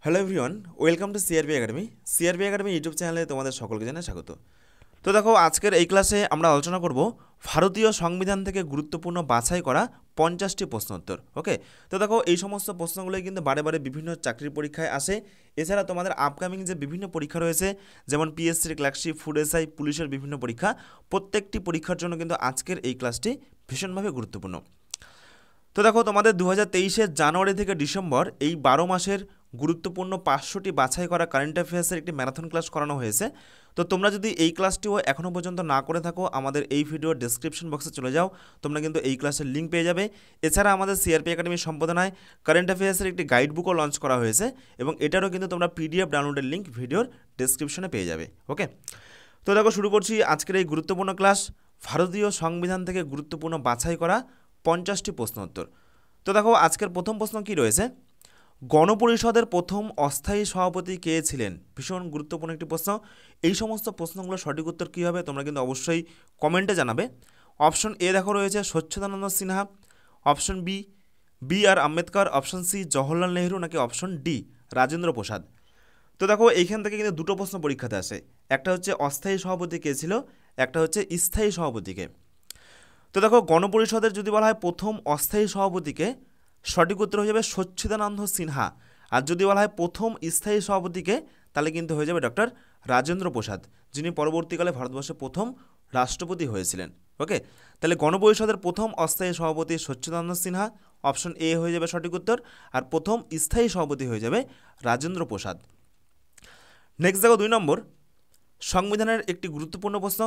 Hello everyone, welcome to CRB academy. CRB academy YouTube চ্যানেলে তোমাদের সকলকে জানাই স্বাগত। তো দেখো, আজকের এই ক্লাসে আমরা আলোচনা করব ভারতীয় সংবিধান থেকে গুরুত্বপূর্ণ বাছাই করা 50টি প্রশ্নোত্তর। ওকে, তো দেখো এই সমস্ত প্রশ্নগুলোই কিন্তু বারে বারে বিভিন্ন চাকরির পরীক্ষায় আসে। এছাড়া তোমাদের আপকামিং যে বিভিন্ন পরীক্ষা রয়েছে, যেমন পিএসসির ক্লার্কশিপ, ফুড এসআই, পুলিশের বিভিন্ন পরীক্ষা, প্রত্যেকটি পরীক্ষার জন্য কিন্তু আজকের এই ক্লাসটি ভীষণভাবে গুরুত্বপূর্ণ। তো দেখো, তোমাদের 2023-এর জানুয়ারি থেকে ডিসেম্বর এই 12 মাসের গুরুত্বপূর্ণ 500টি বাছাই করা কারেন্ট অ্যাফেয়ার্সের একটি ম্যারাথন ক্লাস করানো হয়েছে। তো তোমরা যদি এই ক্লাসটিও এখনও পর্যন্ত না করে থাকো, আমাদের এই ভিডিওর ডেসক্রিপশন বক্সে চলে যাও, তোমরা কিন্তু এই ক্লাসের লিঙ্ক পেয়ে যাবে। এছাড়া আমাদের সিআরপি একাডেমির সম্পাদনায় কারেন্ট অ্যাফেয়ার্সের একটি গাইড বুকও লঞ্চ করা হয়েছে এবং এটারও কিন্তু তোমরা পিডিএফ ডাউনলোডের লিঙ্ক ভিডিওর ডেসক্রিপশনে পেয়ে যাবে। ওকে, তো দেখো শুরু করছি আজকের এই গুরুত্বপূর্ণ ক্লাস, ভারতীয় সংবিধান থেকে গুরুত্বপূর্ণ বাছাই করা 50টি প্রশ্নোত্তর। তো দেখো, আজকের প্রথম প্রশ্ন কি রয়েছে, গণপরিষদের প্রথম অস্থায়ী সভাপতি কে ছিলেন? ভীষণ গুরুত্বপূর্ণ একটি প্রশ্ন। এই সমস্ত প্রশ্নগুলোর সঠিক উত্তর কী হবে তোমরা কিন্তু অবশ্যই কমেন্টে জানাবে। অপশন এ দেখো রয়েছে সচ্চিদানন্দ সিনহা, অপশন বি আর আম্বেদকর, অপশন সি জওহরলাল নেহরু, নাকি অপশন ডি রাজেন্দ্র প্রসাদ। তো দেখো, এইখান থেকে কিন্তু দুটো প্রশ্ন পরীক্ষাতে আসে, একটা হচ্ছে অস্থায়ী সভাপতি কে ছিল, একটা হচ্ছে স্থায়ী সভাপতিকে। তো দেখো, গণপরিষদের যদি বলা হয় প্রথম অস্থায়ী সভাপতিকে, সঠিক উত্তর হয়ে যাবে সচ্চিদানন্দ সিনহা। আর যদি বলা হয় প্রথম স্থায়ী সভাপতিকে, তাহলে কিন্তু হয়ে যাবে ডক্টর রাজেন্দ্র প্রসাদ, যিনি পরবর্তীকালে ভারতবর্ষের প্রথম রাষ্ট্রপতি হয়েছিলেন। ওকে, তাহলে গণপরিষদের প্রথম অস্থায়ী সভাপতি সচ্চিদানন্দ সিনহা, অপশন এ হয়ে যাবে সঠিক উত্তর। আর প্রথম স্থায়ী সভাপতি হয়ে যাবে রাজেন্দ্র প্রসাদ। নেক্সট দেখো 2 নম্বর, সংবিধানের একটি গুরুত্বপূর্ণ প্রশ্ন,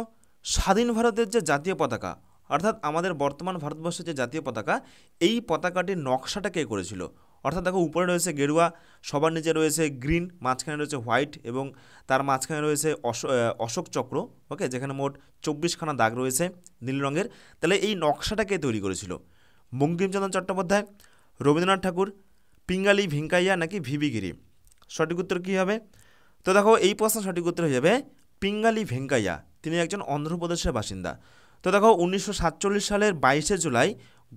স্বাধীন ভারতের যে জাতীয় পতাকা, অর্থাৎ আমাদের বর্তমান ভারতবর্ষের যে জাতীয় পতাকা, এই পতাকাটির নকশাটা কে করেছিল? অর্থাৎ দেখো, উপরে রয়েছে গেরুয়া, সবার নিচে রয়েছে গ্রিন, মাঝখানে রয়েছে হোয়াইট এবং তার মাঝখানে রয়েছে অশোক চক্র। ওকে, যেখানে মোট 24খানা দাগ রয়েছে নীল রঙের। তাহলে এই নকশাটা কে তৈরি করেছিল? বঙ্কিমচন্দ্র চট্টোপাধ্যায়, রবীন্দ্রনাথ ঠাকুর, পিঙ্গালি ভেঙ্কাইয়া, নাকি ভিভি গিরি? সঠিক উত্তর কী হবে? তো দেখো, এই প্রশ্নের সঠিক উত্তর হয়ে যাবে পিঙ্গালি ভেঙ্কাইয়া। তিনি একজন অন্ধ্রপ্রদেশের বাসিন্দা। তো দেখো, 1947 সালের 22শে জুলাই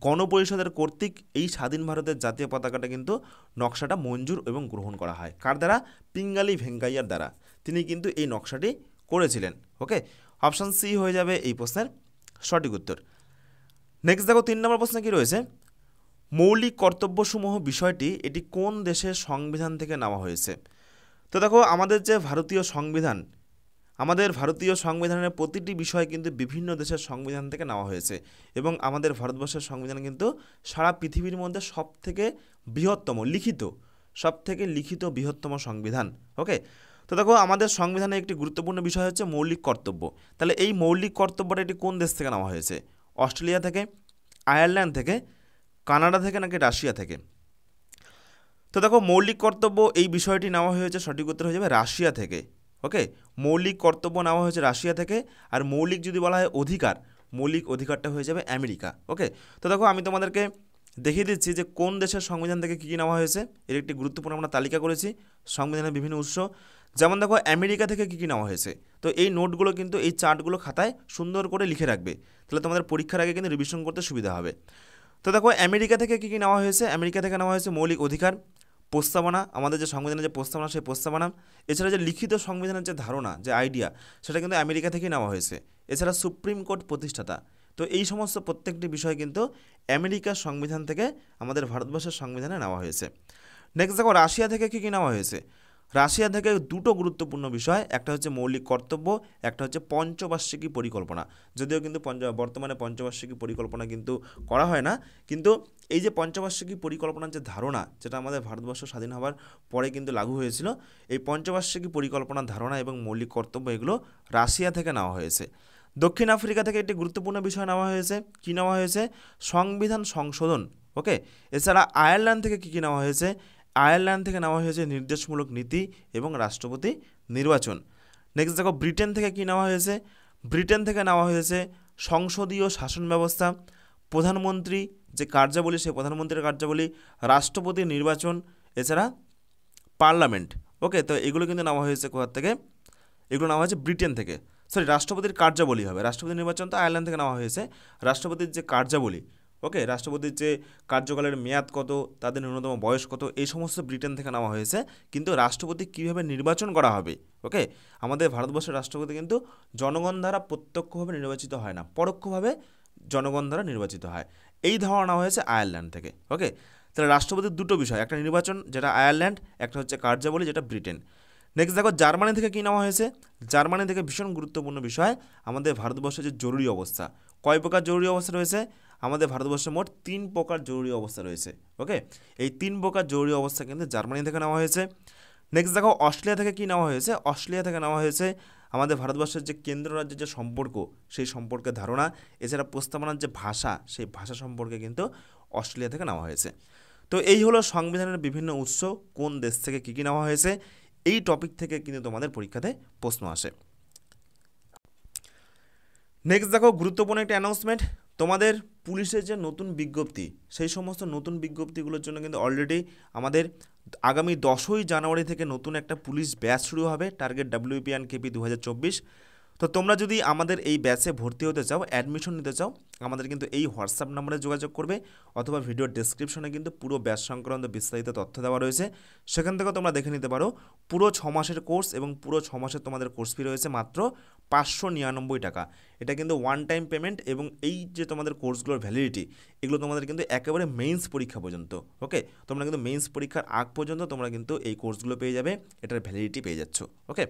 গণপরিষদের কর্তৃক এই স্বাধীন ভারতের জাতীয় পতাকাটা কিন্তু নকশাটা মঞ্জুর এবং গ্রহণ করা হয়। কার দ্বারা? পিঙ্গালি ভেঙ্কাইয়ার দ্বারা। তিনি কিন্তু এই নকশাটি করেছিলেন। ওকে, অপশান সি হয়ে যাবে এই প্রশ্নের সঠিক উত্তর। নেক্সট দেখো 3 নম্বর প্রশ্ন কি রয়েছে, মৌলিক কর্তব্যসমূহ বিষয়টি এটি কোন দেশের সংবিধান থেকে নেওয়া হয়েছে? তো দেখো, আমাদের যে ভারতীয় সংবিধান, আমাদের ভারতীয় সংবিধানের প্রতিটি বিষয় কিন্তু বিভিন্ন দেশের সংবিধান থেকে নেওয়া হয়েছে এবং আমাদের ভারতবর্ষের সংবিধান কিন্তু সারা পৃথিবীর মধ্যে সবথেকে লিখিত বৃহত্তম সংবিধান। ওকে, তো দেখো, আমাদের সংবিধানে একটি গুরুত্বপূর্ণ বিষয় হচ্ছে মৌলিক কর্তব্য। তাহলে এই মৌলিক কর্তব্যটা এটি কোন দেশ থেকে নেওয়া হয়েছে? অস্ট্রেলিয়া থেকে, আয়ারল্যান্ড থেকে, কানাডা থেকে, নাকি রাশিয়া থেকে? তো দেখো, মৌলিক কর্তব্য এই বিষয়টি নেওয়া হয়েছে, সঠিক উত্তর হয়ে যাবে রাশিয়া থেকে। ওকে, মৌলিক কর্তব্য নেওয়া হয়েছে রাশিয়া থেকে। আর মৌলিক যদি বলা হয় অধিকার, মৌলিক অধিকারটা হয়ে যাবে আমেরিকা। ওকে, তো দেখো, আমি তোমাদেরকে দেখিয়ে দিচ্ছি যে কোন দেশের সংবিধান থেকে কী কী নেওয়া হয়েছে। এর একটি গুরুত্বপূর্ণ আমরা তালিকা করেছি সংবিধানের বিভিন্ন উৎস। যেমন দেখো, আমেরিকা থেকে কী কী নেওয়া হয়েছে। তো এই নোটগুলো কিন্তু, এই চার্টগুলো খাতায় সুন্দর করে লিখে রাখবে, তাহলে তোমাদের পরীক্ষার আগে কিন্তু রিভিশন করতে সুবিধা হবে। তো দেখো, আমেরিকা থেকে কী কী নেওয়া হয়েছে। আমেরিকা থেকে নেওয়া হয়েছে মৌলিক অধিকার, প্রস্তাবনা, আমাদের যে সংবিধানের যে প্রস্তাবনা, সেই প্রস্তাবনা। এছাড়া যে লিখিত সংবিধানের যে ধারণা, যে আইডিয়া, সেটা কিন্তু আমেরিকা থেকেই নেওয়া হয়েছে। এছাড়া সুপ্রিম কোর্ট প্রতিষ্ঠাতা। তো এই সমস্ত প্রত্যেকটি বিষয় কিন্তু আমেরিকার সংবিধান থেকে আমাদের ভারতবর্ষের সংবিধানে নেওয়া হয়েছে। নেক্সট দেখো, রাশিয়া থেকে কী কী নেওয়া হয়েছে। রাশিয়া থেকে দুটো গুরুত্বপূর্ণ বিষয়, একটা হচ্ছে মৌলিক কর্তব্য, একটা হচ্ছে পঞ্চবার্ষিকী পরিকল্পনা। যদিও কিন্তু বর্তমানে পঞ্চবার্ষিকী পরিকল্পনা কিন্তু করা হয় না, কিন্তু এই যে পঞ্চবার্ষিকী পরিকল্পনার যে ধারণা, যেটা আমাদের ভারতবর্ষ স্বাধীন হওয়ার পরে কিন্তু লাগু হয়েছিল, এই পঞ্চবার্ষিকী পরিকল্পনার ধারণা এবং মৌলিক কর্তব্য এগুলো রাশিয়া থেকে নেওয়া হয়েছে। দক্ষিণ আফ্রিকা থেকে একটি গুরুত্বপূর্ণ বিষয় নেওয়া হয়েছে। কী নেওয়া হয়েছে? সংবিধান সংশোধন। ওকে, এছাড়া আয়ারল্যান্ড থেকে কী কী নেওয়া হয়েছে? আয়ারল্যান্ড থেকে নেওয়া হয়েছে নির্দেশমূলক নীতি এবং রাষ্ট্রপতি নির্বাচন। নেক্সট দেখো, ব্রিটেন থেকে কী নেওয়া হয়েছে। ব্রিটেন থেকে নেওয়া হয়েছে সংসদীয় শাসন ব্যবস্থা, প্রধানমন্ত্রী যে কার্যাবলী, সেই প্রধানমন্ত্রীর কার্যাবলী, রাষ্ট্রপতি নির্বাচন, এছাড়া পার্লামেন্ট। ওকে, তো এগুলো কিন্তু নেওয়া হয়েছে কোথা থেকে? এগুলো নেওয়া হয়েছে ব্রিটেন থেকে। রাষ্ট্রপতির কার্যাবলী হবে, রাষ্ট্রপতি নির্বাচন তো আয়ারল্যান্ড থেকে নেওয়া হয়েছে, রাষ্ট্রপতির যে কার্যাবলী, ওকে, রাষ্ট্রপতির যে কার্যকালের মেয়াদ কত, তাদের ন্যূনতম বয়স কত, এই সমস্ত ব্রিটেন থেকে নেওয়া হয়েছে। কিন্তু রাষ্ট্রপতি কীভাবে নির্বাচন করা হবে, ওকে, আমাদের ভারতবর্ষের রাষ্ট্রপতি কিন্তু জনগণ দ্বারা প্রত্যক্ষভাবে নির্বাচিত হয় না, পরোক্ষভাবে জনগণ দ্বারা নির্বাচিত হয়। এই ধারণা নেওয়া হয়েছে আয়ারল্যান্ড থেকে। ওকে, তাহলে রাষ্ট্রপতির দুটো বিষয়, একটা নির্বাচন যেটা আয়ারল্যান্ড, একটা হচ্ছে কার্যাবলী যেটা ব্রিটেন। নেক্সট দেখো জার্মানি থেকে কী নেওয়া হয়েছে। জার্মানি থেকে ভীষণ গুরুত্বপূর্ণ বিষয়, আমাদের ভারতবর্ষে যে জরুরি অবস্থা, কয় প্রকার জরুরি অবস্থা রয়েছে, আমাদের ভারতবর্ষে মোট 3 প্রকার জরুরি অবস্থা রয়েছে। ওকে, এই 3 প্রকার জরুরি অবস্থা কিন্তু জার্মানি থেকে নেওয়া হয়েছে। নেক্সট দেখো অস্ট্রেলিয়া থেকে কী নেওয়া হয়েছে। অস্ট্রেলিয়া থেকে নেওয়া হয়েছে আমাদের ভারতবর্ষের যে কেন্দ্র রাজ্যের যে সম্পর্ক, সেই সম্পর্কের ধারণা, এছাড়া প্রস্তাবনার যে ভাষা, সেই ভাষা সম্পর্কে কিন্তু অস্ট্রেলিয়া থেকে নেওয়া হয়েছে। তো এই হলো সংবিধানের বিভিন্ন উৎস, কোন দেশ থেকে কী কী নেওয়া হয়েছে, এই টপিক থেকে কিন্তু তোমাদের পরীক্ষাতে প্রশ্ন আসে। নেক্সট দেখো গুরুত্বপূর্ণ একটা অ্যানাউন্সমেন্ট, তোমাদের পুলিশের যে নতুন বিজ্ঞপ্তি, সেই সমস্ত নতুন বিজ্ঞপ্তিগুলোর জন্য কিন্তু অলরেডি আমাদের আগামী 10ই জানুয়ারি থেকে নতুন একটা পুলিশ ব্যাচ শুরু হবে, টার্গেট WP অ্যান্ড KP 2024। তো তোমরা যদি আমাদের এই ব্যাচে ভর্তি হতে চাও, অ্যাডমিশন নিতে চাও, আমাদের কিন্তু এই হোয়াটসঅ্যাপ নাম্বারে যোগাযোগ করবে, অথবা ভিডিওর ডেসক্রিপশনে কিন্তু পুরো ব্যাচ সংক্রান্ত বিস্তারিত তথ্য দেওয়া রয়েছে, সেখান থেকে তোমরা দেখে নিতে পারো। পুরো 6 মাসের কোর্স এবং পুরো 6 মাসের তোমাদের কোর্স ফি রয়েছে মাত্র 599 টাকা। এটা কিন্তু ওয়ান টাইম পেমেন্ট, এবং এই যে তোমাদের কোর্সগুলোর ভ্যালিডিটি, এগুলো তোমাদের কিন্তু একেবারে মেইনস পরীক্ষা পর্যন্ত। ওকে, তোমরা কিন্তু মেইনস পরীক্ষার আগ পর্যন্ত তোমরা কিন্তু এই কোর্সগুলো পেয়ে যাবে, এটার ভ্যালিডিটি পেয়ে যাচ্ছ। ওকে,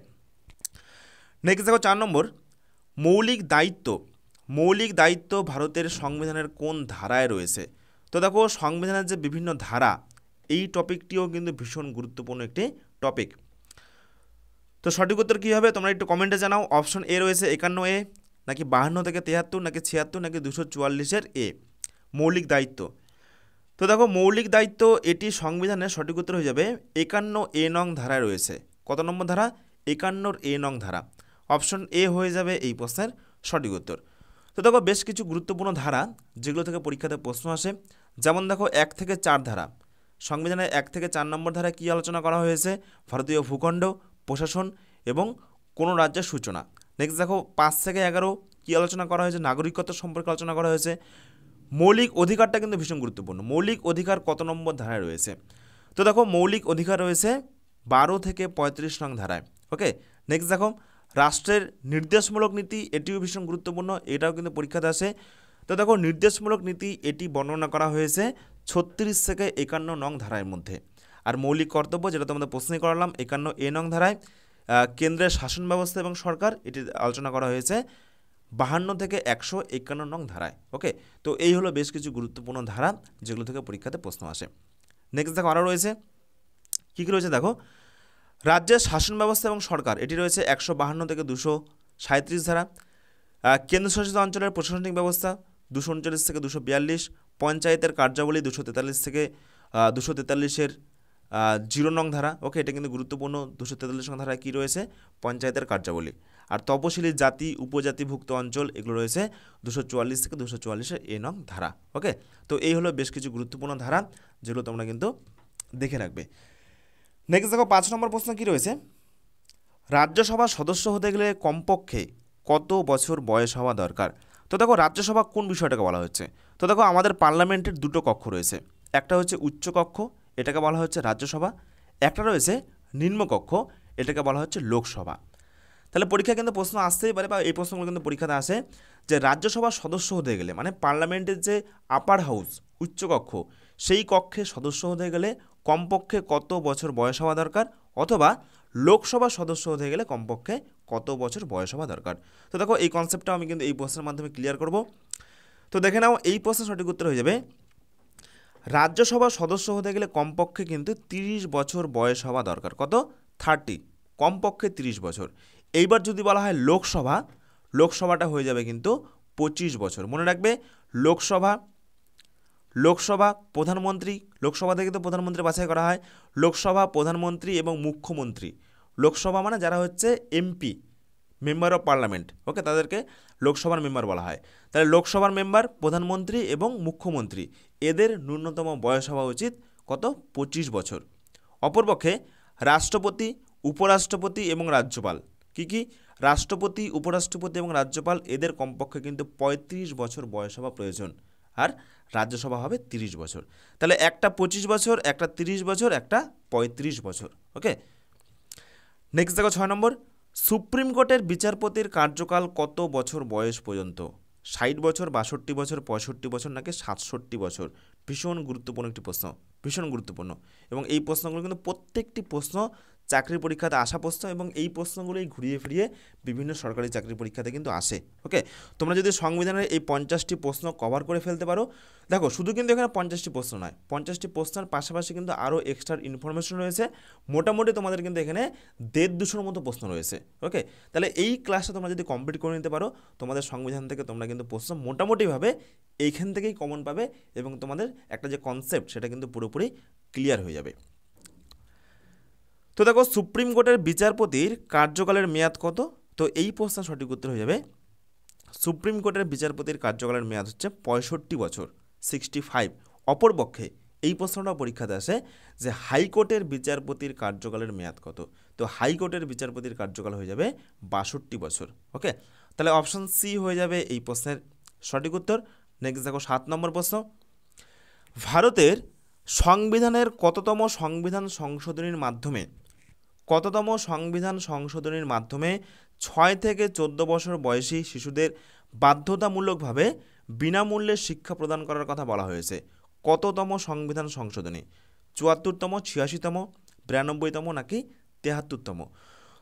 নেক্সট দেখো 4 নম্বর, মৌলিক দায়িত্ব। মৌলিক দায়িত্ব ভারতের সংবিধানের কোন ধারায় রয়েছে। তো দেখো সংবিধানের যে বিভিন্ন ধারা, এই টপিকটিও কিন্তু ভীষণ গুরুত্বপূর্ণ একটি টপিক। তো সঠিক উত্তর কী হবে তোমরা একটু কমেন্টে জানাও। অপশন এ রয়েছে 51A, নাকি 52 থেকে 73, নাকি 76, নাকি 244 এ মৌলিক দায়িত্ব। তো দেখো মৌলিক দায়িত্ব এটি সংবিধানের সঠিক উত্তর হয়ে যাবে 51A নং ধারায় রয়েছে। কত নম্বর ধারা? 51A নং ধারা। অপশন এ হয়ে যাবে এই প্রশ্নের সঠিক উত্তর। তো দেখো বেশ কিছু গুরুত্বপূর্ণ ধারা যেগুলো থেকে পরীক্ষাতে প্রশ্ন আসে, যেমন দেখো 1 থেকে 4 ধারা। সংবিধানের 1 থেকে 4 নম্বর ধারায় কী আলোচনা করা হয়েছে? ভারতীয় ভূখণ্ড, প্রশাসন এবং কোনো রাজ্যের সূচনা। নেক্সট দেখো 5 থেকে 11 কী আলোচনা করা হয়েছে? নাগরিকত্ব সম্পর্কে আলোচনা করা হয়েছে। মৌলিক অধিকারটা কিন্তু ভীষণ গুরুত্বপূর্ণ। মৌলিক অধিকার কত নম্বর ধারায় রয়েছে? তো দেখো মৌলিক অধিকার রয়েছে 12 থেকে 35 নং ধারায়। ওকে, নেক্সট দেখো রাষ্ট্রের নির্দেশমূলক নীতি, এটিও ভীষণ গুরুত্বপূর্ণ, এটাও কিন্তু পরীক্ষাতে আসে। তো দেখো নির্দেশমূলক নীতি এটি বর্ণনা করা হয়েছে 36 থেকে 51 নং ধারার মধ্যে। আর মৌলিক কর্তব্য, যেটা তোমাদের প্রশ্নই করালাম, 51A নং ধারায়। কেন্দ্রের শাসন ব্যবস্থা এবং সরকার, এটি আলোচনা করা হয়েছে 52 থেকে 151 নং ধারায়। ওকে, তো এই হলো বেশ কিছু গুরুত্বপূর্ণ ধারা যেগুলো থেকে পরীক্ষাতে প্রশ্ন আসে। নেক্সট দেখো আরও রয়েছে, কী কী রয়েছে দেখো, রাজ্যের শাসন ব্যবস্থা এবং সরকার, এটি রয়েছে 152 থেকে 237 ধারা। কেন্দ্রশাসিত অঞ্চলের প্রশাসনিক ব্যবস্থা 239 থেকে 242। পঞ্চায়েতের কার্যাবলী 243 থেকে 243-এর 0 নং ধারা। ওকে, এটা কিন্তু গুরুত্বপূর্ণ। 243 নং ধারায় কী রয়েছে? পঞ্চায়েতের কার্যাবলী। আর তপশিলি জাতি উপজাতিভুক্ত অঞ্চল, এগুলো রয়েছে 244 থেকে 244-এর A নং ধারা। ওকে, তো এই হলো বেশ কিছু গুরুত্বপূর্ণ ধারা যেগুলো তোমরা কিন্তু দেখে রাখবে। নেক্সট দেখো 5 নম্বর প্রশ্ন কী রয়েছে? রাজ্যসভার সদস্য হতে গেলে কমপক্ষে কত বছর বয়স হওয়া দরকার? তো দেখো রাজ্যসভা কোন বিষয়টাকে বলা হচ্ছে? তো দেখো আমাদের পার্লামেন্টের দুটো কক্ষ রয়েছে, একটা হচ্ছে উচ্চ কক্ষ, এটাকে বলা হচ্ছে রাজ্যসভা, একটা রয়েছে নিম্নকক্ষ, এটাকে বলা হচ্ছে লোকসভা। তাহলে পরীক্ষা কিন্তু প্রশ্ন আসতেই পারে, বা এই প্রশ্নগুলো কিন্তু পরীক্ষাতে আসে, যে রাজ্যসভার সদস্য হতে গেলে, মানে পার্লামেন্টের যে আপার হাউস উচ্চকক্ষ, সেই কক্ষে সদস্য হতে গেলে কমপক্ষে কত বছর বয়স হওয়া দরকার, অথবা লোকসভার সদস্য হতে গেলে কমপক্ষে কত বছর বয়স হওয়া দরকার। তো দেখো এই কনসেপ্টটা আমি কিন্তু এই প্রশ্নের মাধ্যমে ক্লিয়ার করব। তো দেখে নাও এই প্রশ্নের সঠিক উত্তর হয়ে যাবে রাজ্যসভার সদস্য হতে গেলে কমপক্ষে কিন্তু 30 বছর বয়স হওয়া দরকার। কত? 30, কমপক্ষে 30 বছর। এইবার যদি বলা হয় লোকসভা, লোকসভাটা হয়ে যাবে কিন্তু 25 বছর। মনে রাখবে লোকসভা প্রধানমন্ত্রী, লোকসভা থেকে তো প্রধানমন্ত্রী বাছাই করা হয়, লোকসভা প্রধানমন্ত্রী এবং মুখ্যমন্ত্রী। লোকসভা মানে যারা হচ্ছে MP, মেম্বার অফ পার্লামেন্ট, ওকে, তাদেরকে লোকসভার মেম্বার বলা হয়। তাহলে লোকসভার মেম্বার, প্রধানমন্ত্রী এবং মুখ্যমন্ত্রী, এদের ন্যূনতম বয়স হওয়া উচিত কত? 25 বছর। অপরপক্ষে রাষ্ট্রপতি, উপরাষ্ট্রপতি এবং রাজ্যপাল, কি রাষ্ট্রপতি, উপরাষ্ট্রপতি এবং রাজ্যপাল, এদের কমপক্ষে কিন্তু 35 বছর বয়স হওয়া প্রয়োজন। আর রাজ্যসভা হবে 30 বছর। তাহলে একটা 25 বছর, একটা 30 বছর, একটা 35 বছর। ওকে, নেক্সট দেখো 6 নম্বর, সুপ্রিম কোর্টের বিচারপতির কার্যকাল কত বছর বয়স পর্যন্ত? 60 বছর, 62 বছর, 65 বছর নাকি 67 বছর? ভীষণ গুরুত্বপূর্ণ একটি প্রশ্ন, ভীষণ গুরুত্বপূর্ণ। এবং এই প্রশ্নগুলো কিন্তু প্রত্যেকটি প্রশ্ন চাকরির পরীক্ষাতে আসা প্রশ্ন, এবং এই প্রশ্নগুলোই ঘুরিয়ে ফিরিয়ে বিভিন্ন সরকারি চাকরির পরীক্ষাতে কিন্তু আসে। ওকে, তোমরা যদি সংবিধানের এই 50টি প্রশ্ন কভার করে ফেলতে পারো, দেখো শুধু কিন্তু এখানে 50টি প্রশ্ন নয়, 50টি প্রশ্নের পাশাপাশি কিন্তু আরও এক্সট্রা ইনফরমেশন রয়েছে। মোটামুটি তোমাদের কিন্তু এখানে 150-200 মতো প্রশ্ন রয়েছে। ওকে, তাহলে এই ক্লাসটা তোমরা যদি কমপ্লিট করে নিতে পারো, তোমাদের সংবিধান থেকে তোমরা কিন্তু প্রশ্ন মোটামুটিভাবে এইখান থেকেই কমন পাবে, এবং তোমাদের একটা যে কনসেপ্ট সেটা কিন্তু পুরোপুরি ক্লিয়ার হয়ে যাবে। তো দেখো, সুপ্রিম কোর্টের বিচারপতির কার্যকালের মেয়াদ কত? তো এই প্রশ্নের সঠিক উত্তর হয়ে যাবে, সুপ্রিম কোর্টের বিচারপতির কার্যকালের মেয়াদ হচ্ছে 65 বছর, 65। অপরপক্ষে এই প্রশ্নটা পরীক্ষাতে আসে যে হাইকোর্টের বিচারপতির কার্যকালের মেয়াদ কত? তো হাইকোর্টের বিচারপতির কার্যকাল হয়ে যাবে 62 বছর। ওকে, তাহলে অপশন সি হয়ে যাবে এই প্রশ্নের সঠিক উত্তর। নেক্সট দেখো 7 নম্বর প্রশ্ন, ভারতের সংবিধানের কততম সংবিধান সংশোধনীর মাধ্যমে 6 থেকে 14 বছর বয়সী শিশুদের বাধ্যতামূলকভাবে বিনামূল্যে শিক্ষা প্রদান করার কথা বলা হয়েছে? কততম সংবিধান সংশোধনী? 74তম, 86তম, 92তম নাকি 73তম?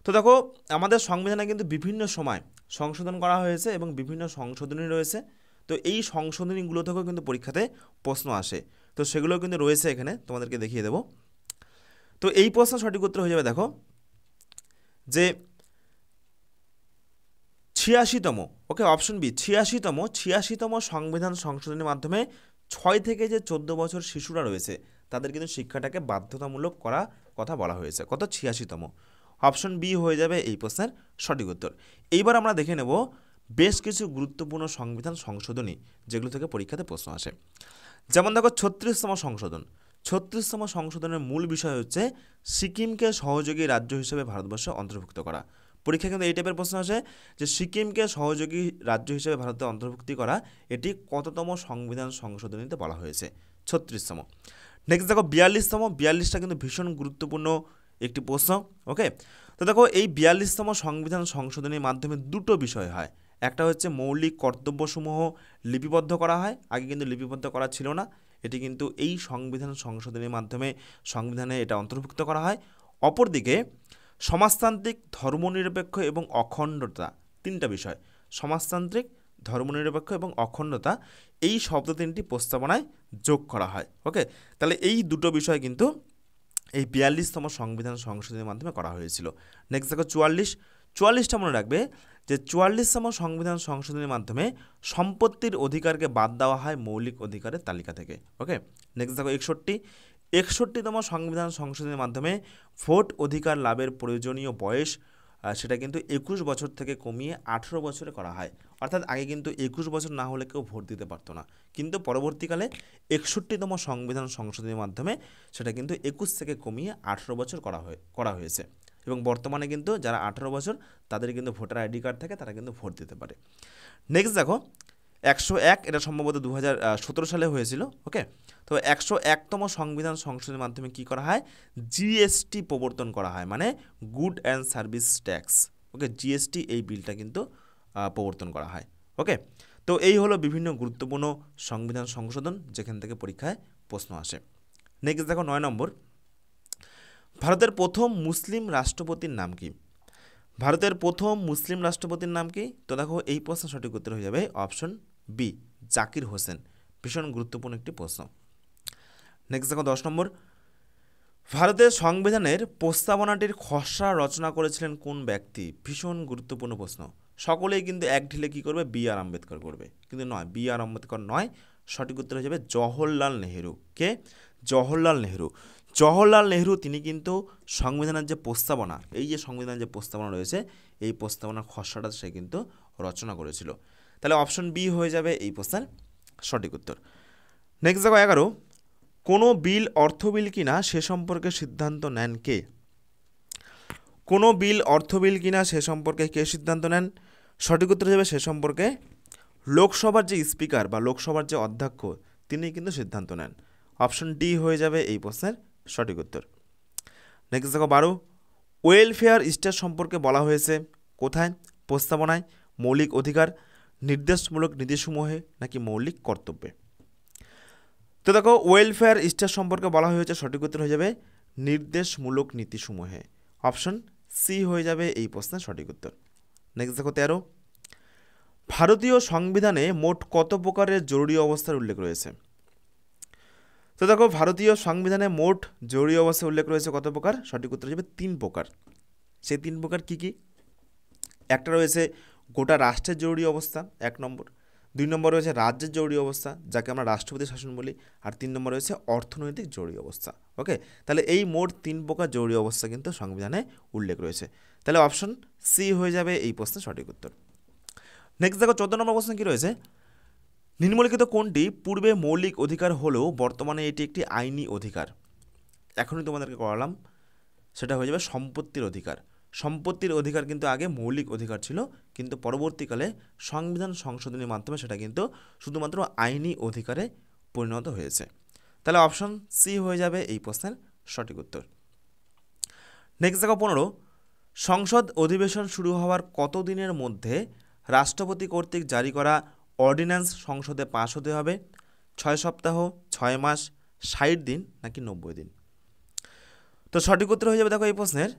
তো দেখো, আমাদের সংবিধানে কিন্তু বিভিন্ন সময় সংশোধন করা হয়েছে এবং বিভিন্ন সংশোধনী রয়েছে। তো এই সংশোধনীগুলো থেকেও কিন্তু পরীক্ষাতে প্রশ্ন আসে, তো সেগুলো কিন্তু রয়েছে এখানে, তোমাদেরকে দেখিয়ে দেব। তো এই প্রশ্ন সঠিক উত্তর হয়ে যাবে, দেখো যে 86তম। ওকে, অপশন বি 86তম সংবিধান সংশোধনের মাধ্যমে 6 থেকে যে 14 বছর শিশুরা রয়েছে তাদের কিন্তু শিক্ষাটাকে বাধ্যতামূলক করা কথা বলা হয়েছে। কত? 86তম। অপশন বি হয়ে যাবে এই প্রশ্নের সঠিক উত্তর। এইবার আমরা দেখে নেব বেশ কিছু গুরুত্বপূর্ণ সংবিধান সংশোধনী যেগুলো থেকে পরীক্ষাতে প্রশ্ন আসে। যেমন দেখো 36তম সংশোধন। 36তম সংশোধনের মূল বিষয় হচ্ছে সিকিমকে সহযোগী রাজ্য হিসেবে ভারতবর্ষে অন্তর্ভুক্ত করা। পরীক্ষা কিন্তু এই টাইপের প্রশ্ন আসে যে সিকিমকে সহযোগী রাজ্য হিসেবে ভারতে অন্তর্ভুক্তি করা এটি কততম সংবিধান সংশোধনীতে বলা হয়েছে? 36তম। নেক্সট দেখো 42তম। 42টা কিন্তু ভীষণ গুরুত্বপূর্ণ একটি প্রশ্ন। ওকে, তো দেখো এই 42তম সংবিধান সংশোধনীর মাধ্যমে দুটো বিষয় হয়। একটা হচ্ছে মৌলিক কর্তব্যসমূহ লিপিবদ্ধ করা হয়, আগে কিন্তু লিপিবদ্ধ করা ছিল না, এটি কিন্তু এই সংবিধান সংশোধনীর মাধ্যমে সংবিধানে এটা অন্তর্ভুক্ত করা হয়। অপরদিকে সমাজতান্ত্রিক, ধর্মনিরপেক্ষ এবং অখণ্ডতা, তিনটা বিষয়, সমাজতান্ত্রিক, ধর্মনিরপেক্ষ এবং অখণ্ডতা, এই শব্দ তিনটি প্রস্তাবনায় যোগ করা হয়। ওকে, তাহলে এই দুটো বিষয় কিন্তু এই 42তম সংবিধান সংশোধনের মাধ্যমে করা হয়েছিল। নেক্সট দেখো 44টা মনে রাখবে যে 44তম সংবিধান সংশোধনের মাধ্যমে সম্পত্তির অধিকারকে বাদ দেওয়া হয় মৌলিক অধিকারের তালিকা থেকে। ওকে, নেক্সট দেখো 61তম সংবিধান সংশোধনের মাধ্যমে ভোট অধিকার লাভের প্রয়োজনীয় বয়স সেটা কিন্তু 21 বছর থেকে কমিয়ে 18 বছরে করা হয়। অর্থাৎ আগে কিন্তু 21 বছর না হলে কেউ ভোট দিতে পারতো না, কিন্তু পরবর্তীকালে 61তম সংবিধান সংশোধনের মাধ্যমে সেটা কিন্তু 21 থেকে কমিয়ে 18 বছর করা হয়েছে। এবং বর্তমানে কিন্তু যারা 18 বছর তাদের কিন্তু ভোটার আইডি কার্ড থাকে, তারা কিন্তু ভোট দিতে পারে। নেক্সট দেখো 101, এটা সম্ভবত 2017 সালে হয়েছিল। ওকে, তো 101তম সংবিধান সংশোধনের মাধ্যমে কি করা হয়? জিএসটি প্রবর্তন করা হয়, মানে good and service tax. Okay, GST এই বিলটা কিন্তু প্রবর্তন করা হয়। ওকে, তো এই হলো বিভিন্ন গুরুত্বপূর্ণ সংবিধান সংশোধন যেখান থেকে পরীক্ষায় প্রশ্ন আসে। নেক্সট দেখো 9 নম্বর, ভারতের প্রথম মুসলিম রাষ্ট্রপতির নাম কি? ভারতের প্রথম মুসলিম রাষ্ট্রপতির নাম কি? তো দেখো এই প্রশ্নের সঠিক উত্তর হয়ে যাবে অপশন বি, জাকির হোসেন। ভীষণ গুরুত্বপূর্ণ একটি প্রশ্ন। নেক্সট দেখো 10 নম্বর, ভারতের সংবিধানের প্রস্তাবনাটির খসড়া রচনা করেছিলেন কোন ব্যক্তি? ভীষণ গুরুত্বপূর্ণ প্রশ্ন। সকলেই কিন্তু এক ঢিলে কী করবে? বি আর আম্বেদকর করবে, কিন্তু নয়, বি আর আম্বেদকর নয়, সঠিক উত্তর হয়ে যাবে জওহরলাল নেহেরু। কে? জওহরলাল নেহেরু। জওহরলাল নেহেরু তিনি কিন্তু সংবিধানের যে প্রস্তাবনা, এই যে সংবিধানের যে প্রস্তাবনা রয়েছে এই প্রস্তাবনার খসড়াটা সে কিন্তু রচনা করেছিল। তাহলে অপশন বি হয়ে যাবে এই প্রশ্নের সঠিক উত্তর। নেক্সট দেখো 11, কোনো বিল অর্থ বিল কিনা সে সম্পর্কে সিদ্ধান্ত নেন কে? কোনো বিল অর্থ বিল কিনা সে সম্পর্কে কে সিদ্ধান্ত নেন? সঠিক উত্তর যাবে সে সম্পর্কে লোকসভার যে স্পিকার বা লোকসভার যে অধ্যক্ষ তিনি কিন্তু সিদ্ধান্ত নেন। অপশন ডি হয়ে যাবে এই প্রশ্নের সঠিক উত্তর। নেক্সট দেখো 12, ওয়েলফেয়ার স্টেট সম্পর্কে বলা হয়েছে কোথায়? প্রস্তাবনায়, মৌলিক অধিকার, নির্দেশমূলক নীতিসমূহে নাকি মৌলিক কর্তব্যে? তো দেখো ওয়েলফেয়ার স্টেট সম্পর্কে বলা হয়েছে, সঠিক উত্তর হয়ে যাবে নির্দেশমূলক নীতিসমূহে। অপশন সি হয়ে যাবে এই প্রশ্নের সঠিক উত্তর। নেক্সট দেখো 13, ভারতীয় সংবিধানে মোট কত প্রকারের জরুরি অবস্থার উল্লেখ রয়েছে? তো দেখো ভারতীয় সংবিধানে মোট জরুরি অবস্থা উল্লেখ রয়েছে কত প্রকার? সঠিক উত্তর হয়ে যাবে 3 প্রকার। সেই 3 প্রকার কী কী? একটা রয়েছে গোটা রাষ্ট্রের জরুরি অবস্থা, 1 নম্বর। 2 নম্বর রয়েছে রাজ্যের জরুরি অবস্থা, যাকে আমরা রাষ্ট্রপতি শাসন বলি। আর 3 নম্বর রয়েছে অর্থনৈতিক জরুরি অবস্থা। ওকে, তাহলে এই মোট 3 প্রকার জরুরি অবস্থা কিন্তু সংবিধানে উল্লেখ রয়েছে। তাহলে অপশন সি হয়ে যাবে এই প্রশ্নের সঠিক উত্তর। নেক্সট দেখো 14 নম্বর প্রশ্ন কী রয়েছে? নিম্নলিখিত কোনটি পূর্বে মৌলিক অধিকার হলেও বর্তমানে এটি একটি আইনি অধিকার? এখনই তোমাদেরকে করালাম, সেটা হয়ে যাবে সম্পত্তির অধিকার। সম্পত্তির অধিকার কিন্তু আগে মৌলিক অধিকার ছিল, কিন্তু পরবর্তীকালে সংবিধান সংশোধনীর মাধ্যমে সেটা কিন্তু শুধুমাত্র আইনি অধিকারে পরিণত হয়েছে। তাহলে অপশন সি হয়ে যাবে এই প্রশ্নের সঠিক উত্তর। নেক্সট দেখো 15, সংসদ অধিবেশন শুরু হওয়ার কত দিনের মধ্যে রাষ্ট্রপতি কর্তৃক জারি করা অর্ডিন্যান্স সংসদে পাশ হতে হবে? 6 সপ্তাহ, 6 মাস, 60 দিন নাকি 90 দিন? তো সঠিক উত্তর হয়ে যাবে দেখো এই প্রশ্নের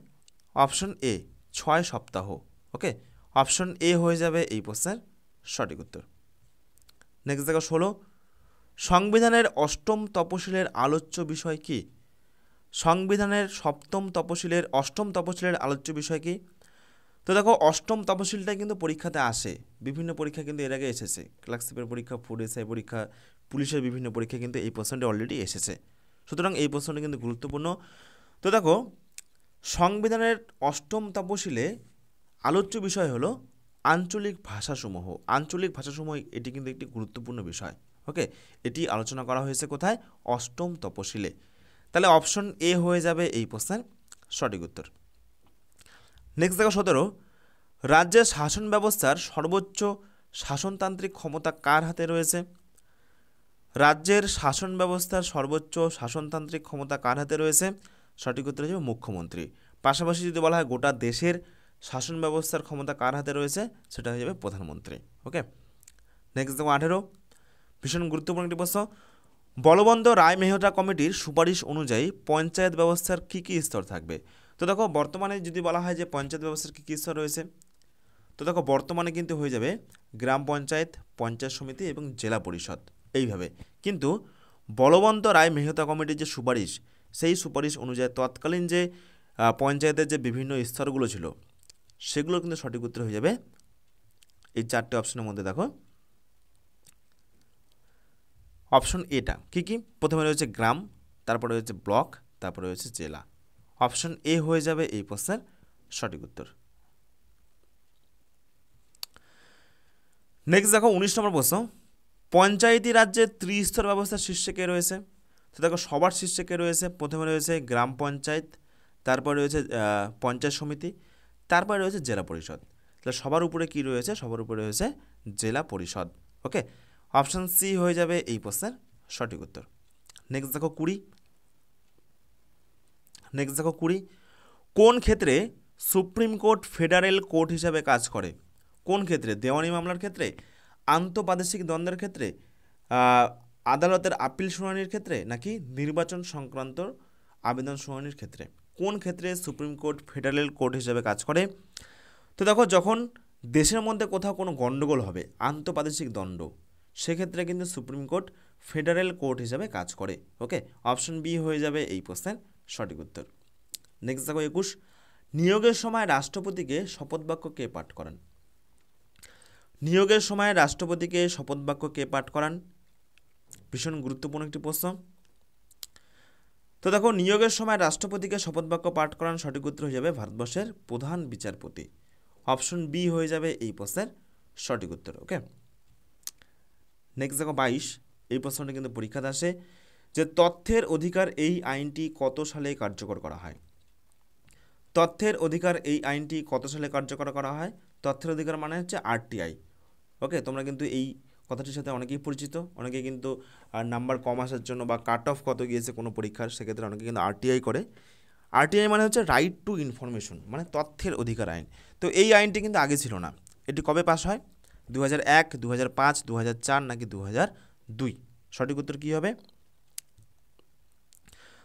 অপশন এ, 6 সপ্তাহ। ওকে, অপশন এ হয়ে যাবে এই প্রশ্নের সঠিক উত্তর। নেক্সট দেখো 16, সংবিধানের 8ম তপশিলের আলোচ্য বিষয় কি? সংবিধানের 8ম তপশিলের আলোচ্য বিষয় কি? তো দেখো 8ম তপশিলটা কিন্তু পরীক্ষাতে আসে, বিভিন্ন পরীক্ষা কিন্তু এর আগে এসেছে, ক্লার্কশিপের পরীক্ষা, ফুড এসআই পরীক্ষা, পুলিশের বিভিন্ন পরীক্ষা কিন্তু এই প্রশ্নটি অলরেডি এসেছে। সুতরাং এই প্রশ্নটি কিন্তু গুরুত্বপূর্ণ। তো দেখো সংবিধানের 8ম তপশিলে আলোচ্য বিষয় হলো আঞ্চলিক ভাষাসমূহ। আঞ্চলিক ভাষাসমূহ এটি কিন্তু একটি গুরুত্বপূর্ণ বিষয়। ওকে, এটি আলোচনা করা হয়েছে কোথায়? 8ম তপশিলে। তাহলে অপশন এ হয়ে যাবে এই প্রশ্নের সঠিক উত্তর। নেক্সট দেখো 17, রাজ্যের শাসন ব্যবস্থার সর্বোচ্চ শাসনতান্ত্রিক ক্ষমতা কার হাতে রয়েছে? রাজ্যের শাসন ব্যবস্থার সর্বোচ্চ শাসনতান্ত্রিক ক্ষমতা কার হাতে রয়েছে? সঠিক উত্তর হচ্ছে মুখ্যমন্ত্রী। পাশাপাশি যদি বলা হয় গোটা দেশের শাসন ব্যবস্থার ক্ষমতা কার হাতে রয়েছে, সেটা হয়ে যাবে প্রধানমন্ত্রী। ওকে, নেক্সট দেখো 18, ভীষণ গুরুত্বপূর্ণ একটি প্রশ্ন। বলবন্ত রায় মেহতা কমিটির সুপারিশ অনুযায়ী পঞ্চায়েত ব্যবস্থার কী কী স্তর থাকবে? তো দেখো বর্তমানে যদি বলা হয় যে পঞ্চায়েত ব্যবস্থার কী কী স্তর রয়েছে, তো দেখো বর্তমানে কিন্তু হয়ে যাবে গ্রাম পঞ্চায়েত, পঞ্চায়েত সমিতি এবং জেলা পরিষদ এইভাবে। কিন্তু বলবন্ত রায় মেহতা কমিটির যে সুপারিশ, সেই সুপারিশ অনুযায়ী তৎকালীন যে পঞ্চায়েতের যে বিভিন্ন স্তরগুলো ছিল, সেগুলো কিন্তু সঠিক উত্তর হয়ে যাবে এই 4টে অপশনের মধ্যে। দেখো অপশন এটা কী কী? প্রথমে রয়েছে গ্রাম, তারপরে রয়েছে ব্লক, তারপরে রয়েছে জেলা। অপশন এ হয়ে যাবে এই প্রশ্নের সঠিক উত্তর। নেক্সট দেখো 19 নম্বর প্রশ্ন, পঞ্চায়েতি রাজ্যের ত্রিস্তর ব্যবস্থার শীর্ষে কে রয়েছে? তো দেখো সবার শীর্ষে কে রয়েছে? প্রথমে রয়েছে গ্রাম পঞ্চায়েত, তারপরে রয়েছে পঞ্চায়েত সমিতি, তারপরে রয়েছে জেলা পরিষদ। তাহলে সবার উপরে কি রয়েছে? সবার উপরে রয়েছে জেলা পরিষদ। ওকে, অপশান সি হয়ে যাবে এই প্রশ্নের সঠিক উত্তর। নেক্সট দেখো 20, কোন ক্ষেত্রে সুপ্রিম কোর্ট ফেডারেল কোর্ট হিসাবে কাজ করে? কোন ক্ষেত্রে? দেওয়ানি মামলার ক্ষেত্রে, আন্তঃপ্রাদেশিক দ্বন্দ্বের ক্ষেত্রে, আদালতের আপিল শুনানির ক্ষেত্রে, নাকি নির্বাচন সংক্রান্ত আবেদন শুনানির ক্ষেত্রে? কোন ক্ষেত্রে সুপ্রিম কোর্ট ফেডারেল কোর্ট হিসাবে কাজ করে? তো দেখো যখন দেশের মধ্যে কোথাও কোনো গণ্ডগোল হবে, আন্তঃপ্রাদেশিক দ্বন্দ্ব, সেক্ষেত্রে কিন্তু সুপ্রিম কোর্ট ফেডারেল কোর্ট হিসাবে কাজ করে। ওকে, অপশন বি হয়ে যাবে এই প্রশ্নের সঠিক উত্তর। নেক্সট দেখো 21, নিয়োগের সময় রাষ্ট্রপতিকে শপথ বাক্য কে পাঠ করান? নিয়োগের সময় রাষ্ট্রপতিকে শপথ বাক্য কে পাঠ করান? ভীষণ গুরুত্বপূর্ণ একটি প্রশ্ন। তো দেখো নিয়োগের সময় রাষ্ট্রপতিকে শপথ বাক্য পাঠ করান, সঠিক উত্তর হয়ে যাবে ভারতবর্ষের প্রধান বিচারপতি। অপশন বি হয়ে যাবে এই প্রশ্নের সঠিক উত্তর। ওকে, নেক্সট দেখো 22, এই প্রশ্নটা কিন্তু পরীক্ষাতে আসে যে তথ্যের অধিকার এই আইনটি কত সালে কার্যকর করা হয়? তথ্যের অধিকার এই আইনটি কত সালে কার্যকর করা হয়? তথ্যের অধিকার মানে হচ্ছে আরটিআই। ওকে, তোমরা কিন্তু এই কথাটির সাথে অনেকেই পরিচিত। অনেকে কিন্তু নাম্বার কম আসার জন্য বা কাট অফ কত গিয়েছে কোনো পরীক্ষার, সেক্ষেত্রে অনেকে কিন্তু আরটিআই করে। আরটিআই মানে হচ্ছে রাইট টু ইনফরমেশন, মানে তথ্যের অধিকার আইন। তো এই আইনটি কিন্তু আগে ছিল না। এটি কবে পাস হয়? 2001, 2005, 2004 নাকি 2002? সঠিক উত্তর কী হবে?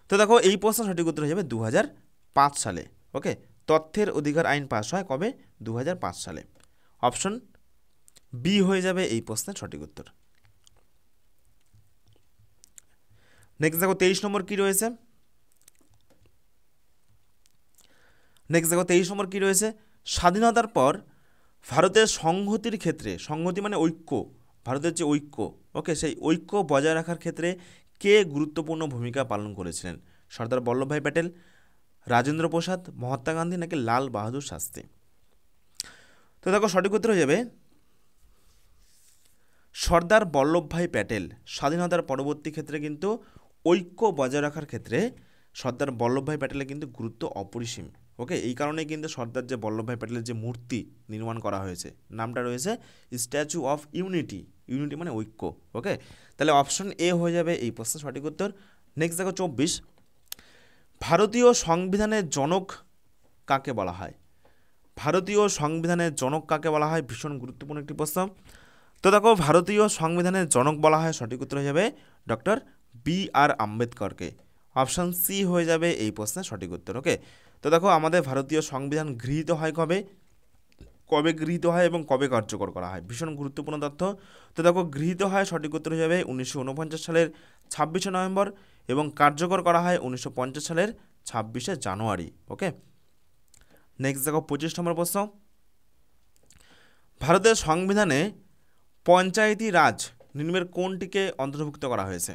তো দেখো এই প্রশ্ন সঠিক উত্তর হয়ে যাবে 2005 সালে। ওকে, তথ্যের অধিকার আইন পাস হয় কবে? 2005 সালে। অপশন বি হয়ে যাবে এই প্রশ্নের সঠিক উত্তর। নেক্সট দেখো 23 নম্বর কী রয়েছে? স্বাধীনতার পর ভারতের সংহতির ক্ষেত্রে, সংহতি মানে ঐক্য, ভারতের যে ঐক্য, ওকে, সেই ঐক্য বজায় রাখার ক্ষেত্রে কে গুরুত্বপূর্ণ ভূমিকা পালন করেছিলেন? সর্দার বল্লভভাই প্যাটেল, রাজেন্দ্র প্রসাদ, মহাত্মা গান্ধী নাকি লাল বাহাদুর শাস্ত্রী? তো দেখো সঠিক উত্তর হয়ে যাবে সর্দার বল্লভভাই প্যাটেল। স্বাধীনতার পরবর্তী ক্ষেত্রে কিন্তু ঐক্য বজায় রাখার ক্ষেত্রে সর্দার বল্লভভাই প্যাটেলের কিন্তু গুরুত্ব অপরিসীম। ওকে, এই কারণেই কিন্তু সর্দার যে বল্লভভাই প্যাটেলের যে মূর্তি নির্মাণ করা হয়েছে, নামটা রয়েছে স্ট্যাচু অফ ইউনিটি। ইউনিটি মানে ঐক্য। ওকে, তাহলে অপশন এ হয়ে যাবে এই প্রশ্নের সঠিক উত্তর। নেক্সট দেখো 24, ভারতীয় সংবিধানের জনক কাকে বলা হয়? ভারতীয় সংবিধানের জনক কাকে বলা হয়? ভীষণ গুরুত্বপূর্ণ একটি প্রশ্ন। তো দেখো ভারতীয় সংবিধানের জনক বলা হয়, সঠিক উত্তর হয়ে যাবে ডক্টর বি.আর. আম্বেদকরকে। অপশান সি হয়ে যাবে এই প্রশ্নের সঠিক উত্তর। ওকে, তো দেখো আমাদের ভারতীয় সংবিধান গৃহীত হয় কবে, কবে গৃহীত হয় এবং কবে কার্যকর করা হয়? ভীষণ গুরুত্বপূর্ণ তথ্য। তো দেখো গৃহীত হয় সঠিক উত্তর হয়ে যাবে 1949 সালের 26শে নভেম্বর এবং কার্যকর করা হয় 1950 সালের 26শে জানুয়ারি। ওকে, নেক্সট দেখো 25 নম্বর প্রশ্ন, ভারতের সংবিধানে পঞ্চায়েতি রাজ নিম্নের কোনটিকে অন্তর্ভুক্ত করা হয়েছে?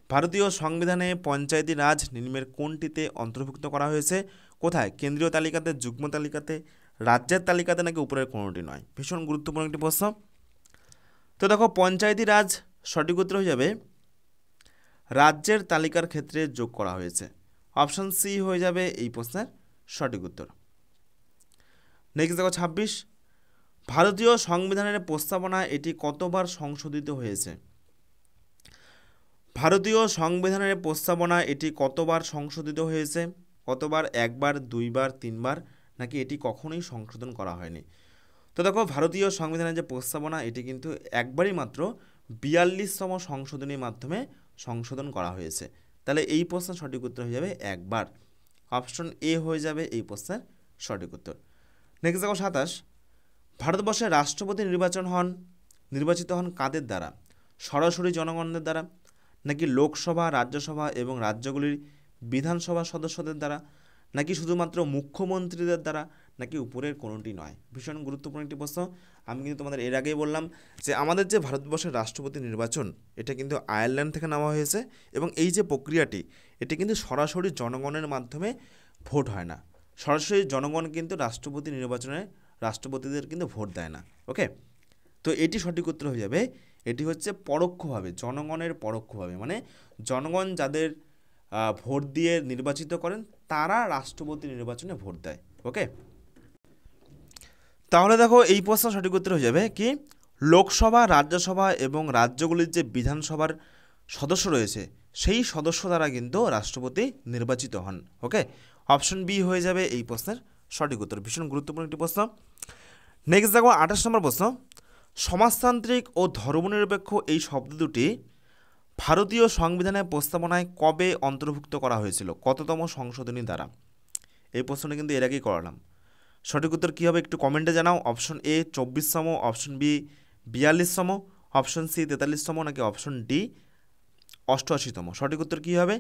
ভারতীয় সংবিধানে পঞ্চায়েতি রাজ নিম্নের কোনটিতে অন্তর্ভুক্ত করা হয়েছে? কোথায়? কেন্দ্রীয় তালিকাতে, যুগ্ম তালিকাতে, রাজ্যের তালিকাতে নাকি উপরের কোনোটি নয়? ভীষণ গুরুত্বপূর্ণ একটি প্রশ্ন। তো দেখো পঞ্চায়েতি রাজ সঠিক উত্তর হয়ে যাবে রাজ্যের তালিকার ক্ষেত্রে যোগ করা হয়েছে। অপশান সি হয়ে যাবে এই প্রশ্নের সঠিক উত্তর। নেক্সট দেখো 26, ভারতীয় সংবিধানের প্রস্তাবনা এটি কতবার সংশোধিত হয়েছে? ভারতীয় সংবিধানের প্রস্তাবনা এটি কতবার সংশোধিত হয়েছে? কতবার? একবার, দুইবার, তিনবার নাকি এটি কখনোই সংশোধন করা হয়নি? তো দেখো ভারতীয় সংবিধানের যে প্রস্তাবনা এটি কিন্তু একবারই মাত্র 42তম সংশোধনীর মাধ্যমে সংশোধন করা হয়েছে। তাহলে এই প্রশ্নের সঠিক উত্তর হয়ে যাবে একবার। অপশন এ হয়ে যাবে এই প্রশ্নের সঠিক উত্তর। নেক্সট দেখো 27, ভারতবর্ষে রাষ্ট্রপতি নির্বাচিত হন কাদের দ্বারা? সরাসরি জনগণের দ্বারা নাকি লোকসভা, রাজ্যসভা এবং রাজ্যগুলির বিধানসভা সদস্যদের দ্বারা নাকি শুধুমাত্র মুখ্যমন্ত্রীদের দ্বারা নাকি উপরের কোনোটি নয়? ভীষণ গুরুত্বপূর্ণ একটি প্রশ্ন। আমি কিন্তু তোমাদের এর আগেই বললাম যে আমাদের যে ভারতবর্ষের রাষ্ট্রপতি নির্বাচন এটা কিন্তু আয়ারল্যান্ড থেকে নেওয়া হয়েছে এবং এই যে প্রক্রিয়াটি এটি কিন্তু সরাসরি জনগণের মাধ্যমে ভোট হয় না। সরাসরি জনগণ কিন্তু রাষ্ট্রপতি নির্বাচনে রাষ্ট্রপতিদের কিন্তু ভোট দেয় না। ওকে, তো এটি সঠিক উত্তর হয়ে যাবে, এটি হচ্ছে পরোক্ষভাবে, জনগণের পরোক্ষভাবে, মানে জনগণ যাদের ভোট দিয়ে নির্বাচিত করেন তারা রাষ্ট্রপতি নির্বাচনে ভোট দেয়। ওকে, তাহলে দেখো এই প্রশ্ন সঠিক উত্তর হয়ে যাবে কি লোকসভা, রাজ্যসভা এবং রাজ্যগুলির যে বিধানসভার সদস্য রয়েছে সেই সদস্য দ্বারা কিন্তু রাষ্ট্রপতি নির্বাচিত হন। ওকে, অপশন বি হয়ে যাবে এই প্রশ্নের সঠিক উত্তর। ভীষণ গুরুত্বপূর্ণ একটি প্রশ্ন। নেক্সট দেখো 28 নম্বর প্রশ্ন, সমাজতান্ত্রিক ও ধর্মনিরপেক্ষ এই শব্দ দুটি ভারতীয় সংবিধানের প্রস্তাবনায় কবে অন্তর্ভুক্ত করা হয়েছিল? কততম সংশোধনী দ্বারা? এই প্রশ্নটা কিন্তু এর আগেই করালাম। সঠিক উত্তর কী হবে একটু কমেন্টে জানাও। অপশন এ 24তম, অপশন বি 42তম, অপশন সি 43তম নাকি অপশন ডি 88তম? সঠিক উত্তর কী হবে?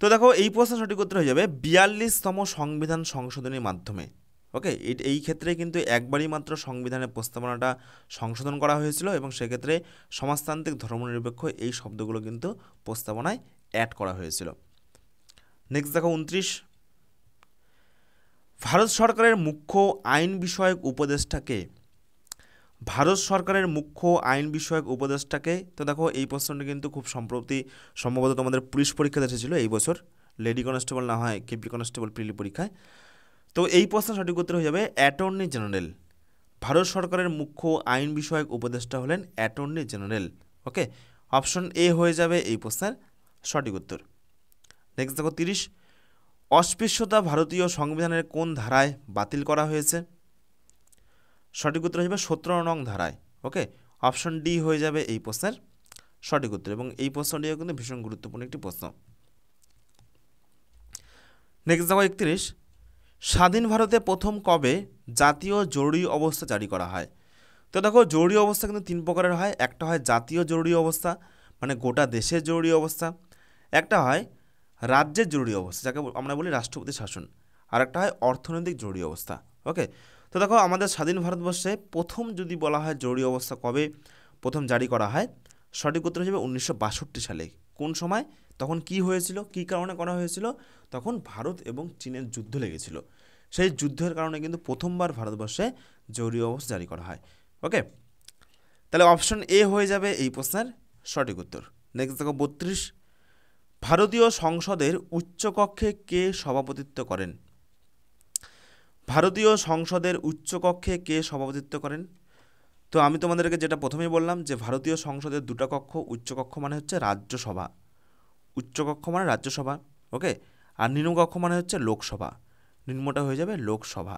তো দেখো এই প্রশ্নের সঠিক উত্তর হয়ে যাবে 42তম সংবিধান সংশোধনীর মাধ্যমে। ওকে, এই ক্ষেত্রে কিন্তু একবারই মাত্র সংবিধানের প্রস্তাবনাটা সংশোধন করা হয়েছিল এবং সেক্ষেত্রে সমাজতান্ত্রিক, ধর্মনিরপেক্ষ এই শব্দগুলো কিন্তু প্রস্তাবনায় অ্যাড করা হয়েছিল। নেক্সট দেখো 29, ভারত সরকারের মুখ্য আইন বিষয়ক উপদেষ্টাকে? ভারত সরকারের মুখ্য আইন বিষয়ক উপদেষ্টাকে? তো দেখো এই প্রশ্নটি কিন্তু খুব সম্প্রতি সম্ভবত তোমাদের পুলিশ পরীক্ষাতে এসেছিলো এই বছর, লেডি কনস্টেবল না হয় কেপি কনস্টেবল প্রিলি পরীক্ষায়। তো এই প্রশ্নের সঠিক উত্তর হয়ে যাবে অ্যাটর্নি জেনারেল। ভারত সরকারের মুখ্য আইন বিষয়ক উপদেষ্টা হলেন attorney general. Okay, option A হয়ে যাবে এই প্রশ্নের সঠিক উত্তর। নেক্সট দেখো 30, অস্পৃশ্যতা ভারতীয় সংবিধানের কোন ধারায় বাতিল করা হয়েছে? সঠিক উত্তর হিসেবে 17 নং ধারায়। ওকে, অপশন ডি হয়ে যাবে এই প্রশ্নের সঠিক উত্তর, এবং এই প্রশ্নটিও কিন্তু ভীষণ গুরুত্বপূর্ণ একটি প্রশ্ন। নেক্সট দেখো 31, স্বাধীন ভারতে প্রথম কবে জাতীয় জরুরি অবস্থা জারি করা হয়? তো দেখো জরুরি অবস্থা কিন্তু 3 প্রকারের হয়। একটা হয় জাতীয় জরুরি অবস্থা, মানে গোটা দেশের জরুরি অবস্থা। একটা হয় রাজ্যের জরুরি অবস্থা, যাকে আমরা বলি রাষ্ট্রপতি শাসন। আর একটা হয় অর্থনৈতিক জরুরি অবস্থা। ওকে, তো দেখো আমাদের স্বাধীন ভারতবর্ষে প্রথম যদি বলা হয় জরুরি অবস্থা কবে প্রথম জারি করা হয়, সঠিক উত্তর হিসেবে 1962 সালে। কোন সময়? তখন কি হয়েছিল, কী কারণে করা হয়েছিল? তখন ভারত এবং চীনের যুদ্ধ লেগেছিল। সেই যুদ্ধের কারণে কিন্তু প্রথমবার ভারতবর্ষে জরুরি অবস্থা জারি করা হয়। ওকে, তাহলে অপশন এ হয়ে যাবে এই প্রশ্নের সঠিক উত্তর। নেক্সট দেখো 32, ভারতীয় সংসদের উচ্চকক্ষে কে সভাপতিত্ব করেন? ভারতীয় সংসদের উচ্চকক্ষে কে সভাপতিত্ব করেন? তো আমি তোমাদেরকে যেটা প্রথমেই বললাম যে ভারতীয় সংসদের দুটো কক্ষ, উচ্চকক্ষ মানে হচ্ছে রাজ্যসভা, উচ্চকক্ষ মানে রাজ্যসভা। ওকে, আর নিম্নকক্ষ মানে হচ্ছে লোকসভা, নিম্নটা হয়ে যাবে লোকসভা।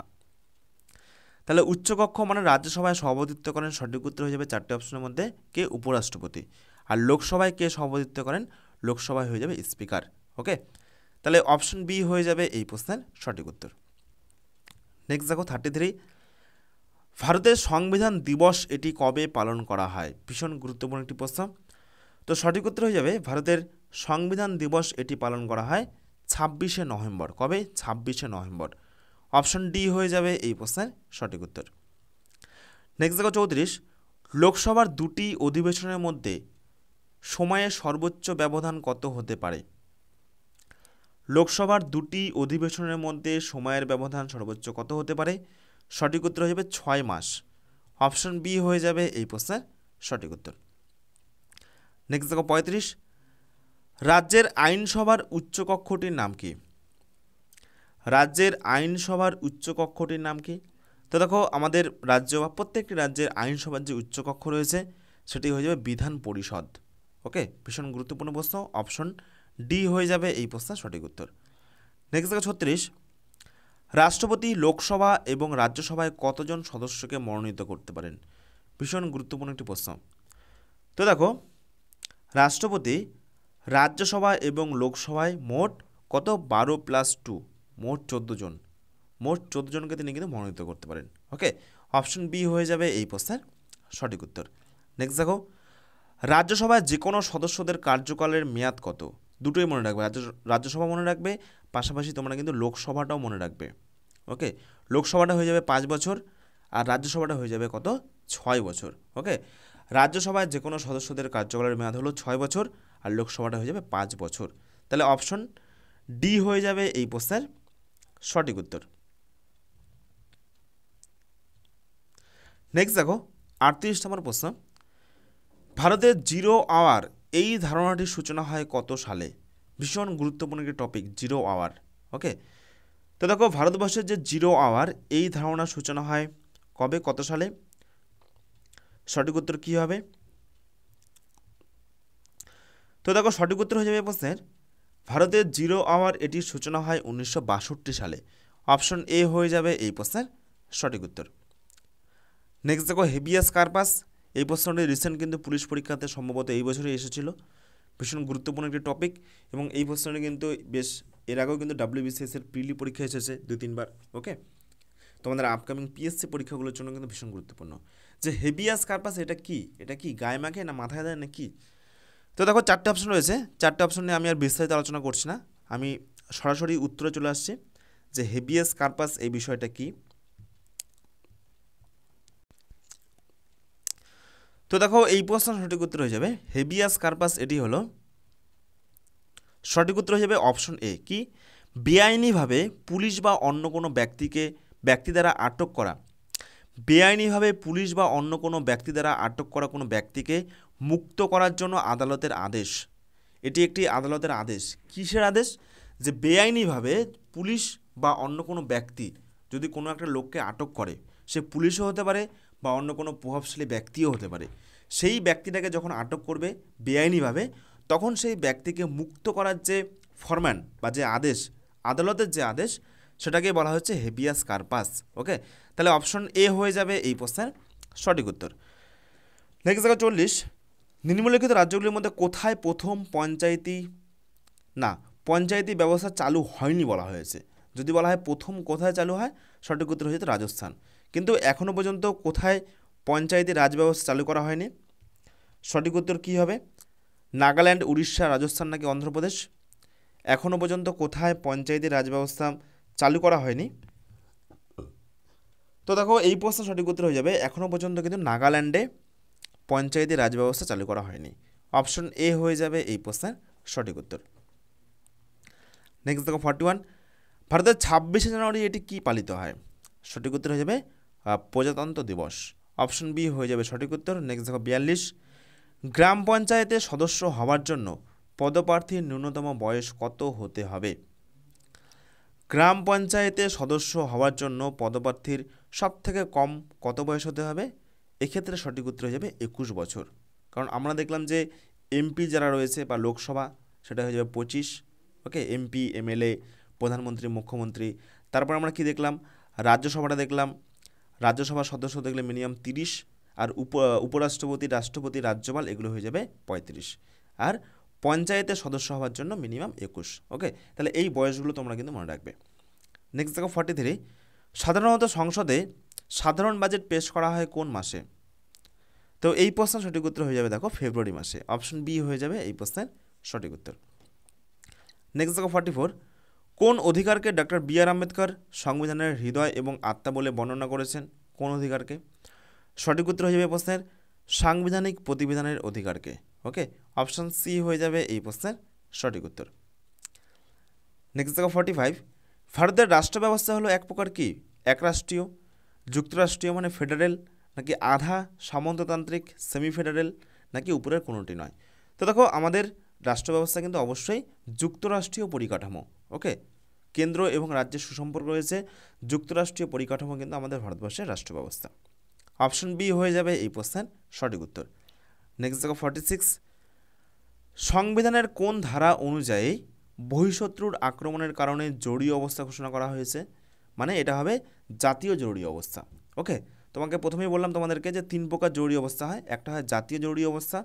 তাহলে উচ্চকক্ষ মানে রাজ্যসভায় সভাপতিত্ব করেন, সঠিক উত্তর হয়ে যাবে 4টে অপশনের মধ্যে কে উপরাষ্ট্রপতি। আর লোকসভায় কে সভাপতিত্ব করেন? লোকসভায় হয়ে যাবে স্পিকার। ওকে, তাহলে অপশন বি হয়ে যাবে এই প্রশ্নের সঠিক উত্তর। নেক্সট দেখো 33, ভারতের সংবিধান দিবস এটি কবে পালন করা হয়? ভীষণ গুরুত্বপূর্ণ একটি প্রশ্ন। তো সঠিক উত্তর হয়ে যাবে ভারতের সংবিধান দিবস এটি পালন করা হয় 26শে নভেম্বর। কবে? 26শে নভেম্বর। অপশন ডি হয়ে যাবে এই প্রশ্নের সঠিক উত্তর। নেক্সট দেখো 34, লোকসভার দুটি অধিবেশনের মধ্যে সময়ের সর্বোচ্চ ব্যবধান কত হতে পারে? লোকসভার দুটি অধিবেশনের মধ্যে সময়ের ব্যবধান সর্বোচ্চ কত হতে পারে? সঠিক উত্তর হয়ে যাবে 6 মাস। অপশন বি হয়ে যাবে এই প্রশ্নের সঠিক উত্তর। নেক্সট দেখো 35, রাজ্যের আইনসভার উচ্চকক্ষটির নাম কি? রাজ্যের আইনসভার উচ্চকক্ষটির নাম কি? তো দেখো আমাদের রাজ্য বা প্রত্যেকটি রাজ্যের আইনসভার যে উচ্চকক্ষ রয়েছে সেটি হয়ে যাবে বিধান পরিষদ। ওকে, ভীষণ গুরুত্বপূর্ণ প্রশ্ন, অপশন ডি হয়ে যাবে এই প্রশ্নের সঠিক উত্তর। নেক্সট দেখো 36, রাষ্ট্রপতি লোকসভা এবং রাজ্যসভায় কতজন সদস্যকে মনোনীত করতে পারেন? ভীষণ গুরুত্বপূর্ণ একটি প্রশ্ন। তো দেখো রাষ্ট্রপতি রাজ্যসভা এবং লোকসভায় মোট কত? 12+2, মোট 14 জন, মোট 14 জনকে তিনি কিন্তু মনোনীত করতে পারেন। ওকে, অপশন বি হয়ে যাবে এই প্রশ্নের সঠিক উত্তর। নেক্সট দেখো, রাজ্যসভায় যে কোনো সদস্যদের কার্যকালের মেয়াদ কত? দুটোই মনে রাখবে, রাজ্যসভা মনে রাখবে, পাশাপাশি তোমরা কিন্তু লোকসভাটাও মনে রাখবে। ওকে, লোকসভাটা হয়ে যাবে 5 বছর আর রাজ্যসভাটা হয়ে যাবে কত? 6 বছর। ওকে, রাজ্যসভায় যে কোনো সদস্যদের কার্যকালের মেয়াদ হলো 6 বছর আর লোকসভাটা হয়ে যাবে 5 বছর। তাহলে অপশন ডি হয়ে যাবে এই প্রশ্নের সঠিক উত্তর। নেক্সট দেখো 38 নম্বর প্রশ্ন, ভারতের জিরো আওয়ার এই ধারণাটির সূচনা হয় কত সালে? ভীষণ গুরুত্বপূর্ণ একটি টপিক, জিরো আওয়ার। ওকে, তো দেখো ভারতবর্ষের যে জিরো আওয়ার এই ধারণার সূচনা হয় কবে, কত সালে? সঠিক উত্তর কী হবে? তো দেখো সঠিক উত্তর হয়ে যাবে প্রশ্নের ভারতের জিরো আওয়ার এটির সূচনা হয় 1962 সালে। অপশন এ হয়ে যাবে এই প্রশ্নের সঠিক উত্তর। নেক্সট দেখো হেবিয়াস কার্পাস, এই প্রশ্নটি রিসেন্ট কিন্তু পুলিশ পরীক্ষাতে সম্ভবত এই বছরই এসেছিল। ভীষণ গুরুত্বপূর্ণ একটি টপিক এবং এই প্রশ্নটি কিন্তু বেশ এর আগেও কিন্তু WBCS-এর প্রিলি পরীক্ষা এসেছে 2-3 বার। ওকে, তোমাদের আপকামিং পিএসসি পরীক্ষাগুলোর জন্য কিন্তু ভীষণ গুরুত্বপূর্ণ। যে হেবিয়াস কার্পাস এটা কি? এটা কি গায়ে মাখে না মাথায় দেয় না কি? তো দেখো 4টে অপশন রয়েছে, 4টে অপশন নিয়ে আমি আর বিস্তারিত আলোচনা করছি না, আমি সরাসরি উত্তরে চলে আসছি যে হেবিয়াস কার্পাস এই বিষয়টা কি। তো দেখো এই প্রশ্নের সঠিক উত্তর হয়ে যাবে হেবিয়াস কার্পাস, এটি হলো সঠিক উত্তর হয়ে যাবে অপশন এ। কি? বেআইনিভাবে পুলিশ বা অন্য কোনো ব্যক্তি দ্বারা আটক করা, বেআইনিভাবে পুলিশ বা অন্য কোনো ব্যক্তি দ্বারা আটক করা কোনো ব্যক্তিকে মুক্ত করার জন্য আদালতের আদেশ। এটি একটি আদালতের আদেশ। কিসের আদেশ? যে বেআইনিভাবে পুলিশ বা অন্য কোনো ব্যক্তি যদি কোনো একটা লোককে আটক করে, সে পুলিশও হতে পারে বা অন্য কোনো প্রভাবশালী ব্যক্তিও হতে পারে। সেই ব্যক্তিটাকে যখন আটক করবে বেআইনিভাবে, তখন সেই ব্যক্তিকে মুক্ত করার যে ফরম্যান বা যে আদেশ, আদালতের যে আদেশ, সেটাকে বলা হচ্ছে হেবিয়াস কার্পাস। ওকে, তাহলে অপশন এ হয়ে যাবে এই প্রশ্নের সঠিক উত্তর। নেক্সট দেখো 40, নিম্নলিখিত রাজ্যগুলির মধ্যে কোথায় প্রথম পঞ্চায়েতি ব্যবস্থা চালু হয়নি বলা হয়েছে। যদি বলা হয় প্রথম কোথায় চালু হয়, সঠিক উত্তর হয়ে যেত রাজস্থান। কিন্তু এখনও পর্যন্ত কোথায় পঞ্চায়েতি রাজ ব্যবস্থা চালু করা হয়নি? সঠিক উত্তর কী হবে? নাগাল্যান্ড, উড়িষ্যা, রাজস্থান নাকি অন্ধ্রপ্রদেশ? এখনও পর্যন্ত কোথায় পঞ্চায়েতি রাজ ব্যবস্থা চালু করা হয়নি? তো দেখো এই প্রশ্ন সঠিক উত্তর হয়ে যাবে এখনও পর্যন্ত কিন্তু নাগাল্যান্ডে পঞ্চায়েতি রাজ ব্যবস্থা চালু করা হয়নি। অপশন এ হয়ে যাবে এই প্রশ্নের সঠিক উত্তর। নেক্সট দেখো 41, ভারতের 26শে জানুয়ারি এটি কী পালিত হয়? সঠিক উত্তর হয়ে যাবে প্রজাতন্ত্র দিবস। অপশন বি হয়ে যাবে সঠিক উত্তর। নেক্সট দেখো 42, গ্রাম পঞ্চায়েতের সদস্য হওয়ার জন্য পদপ্রার্থীর ন্যূনতম বয়স কত হতে হবে? গ্রাম পঞ্চায়েতের সদস্য হওয়ার জন্য পদপ্রার্থীর সবথেকে কম কত বয়স হতে হবে? এক্ষেত্রে সঠিক উত্তর হয়ে যাবে 21 বছর। কারণ আমরা দেখলাম যে এমপি যারা রয়েছে বা লোকসভা, সেটা হয়ে যাবে 25। ওকে, এমপি, এমএলএ, প্রধানমন্ত্রী, মুখ্যমন্ত্রী। তারপর আমরা কি দেখলাম? রাজ্যসভাটা দেখলাম, রাজ্যসভার সদস্য দেখলে মিনিমাম 30, আর উপরাষ্ট্রপতি, রাষ্ট্রপতি, রাজ্যপাল এগুলো হয়ে যাবে 35, আর পঞ্চায়েতের সদস্য হওয়ার জন্য মিনিমাম 21। ওকে, তাহলে এই বয়সগুলো তোমরা কিন্তু মনে রাখবে। নেক্সট দেখো 43, সাধারণত সংসদে সাধারণ বাজেট পেশ করা হয় কোন মাসে? তো এই প্রশ্নের সঠিক উত্তর হয়ে যাবে দেখো ফেব্রুয়ারি মাসে। অপশন বি হয়ে যাবে এই প্রশ্নের সঠিক উত্তর। নেক্সট দেখো 44, কোন অধিকারকে ডক্টর বি আর আম্বেদকর সংবিধানের হৃদয় এবং আত্মা বলে বর্ণনা করেছেন? কোন অধিকারকে? সঠিক উত্তর হয়ে যাবে প্রশ্নের সাংবিধানিক প্রতিবিধানের অধিকারকে। ওকে, অপশন সি হয়ে যাবে এই প্রশ্নের সঠিক উত্তর। নেক্সট দেখো 45, ভারতের রাষ্ট্র ব্যবস্থা হলো এক প্রকার কি? একরাষ্ট্রীয়, যুক্তরাষ্ট্রীয় মানে ফেডারেল, নাকি আধা সামন্ততান্ত্রিক সেমি ফেডারেল, নাকি উপরের কোনোটি নয়? তো দেখো আমাদের রাষ্ট্র ব্যবস্থা কিন্তু অবশ্যই যুক্তরাষ্ট্রীয় পরিকাঠামো। ওকে, কেন্দ্র এবং রাজ্যের সুসম্পর্ক রয়েছে, যুক্তরাষ্ট্রীয় পরিকাঠামো কিন্তু আমাদের ভারতবর্ষের রাষ্ট্র ব্যবস্থা। অপশন বি হয়ে যাবে এই প্রশ্নের সঠিক উত্তর। নেক্সট দেখো 46, সংবিধানের কোন ধারা অনুযায়ী বহিঃশত্রুর আক্রমণের কারণে জরুরি অবস্থা ঘোষণা করা হয়েছে? মানে এটা হবে জাতীয় জরুরি অবস্থা। ওকে, তোমাকে প্রথমেই বললাম তোমাদেরকে যে 3 প্রকার জরুরি অবস্থা হয়। একটা হয় জাতীয় জরুরি অবস্থা,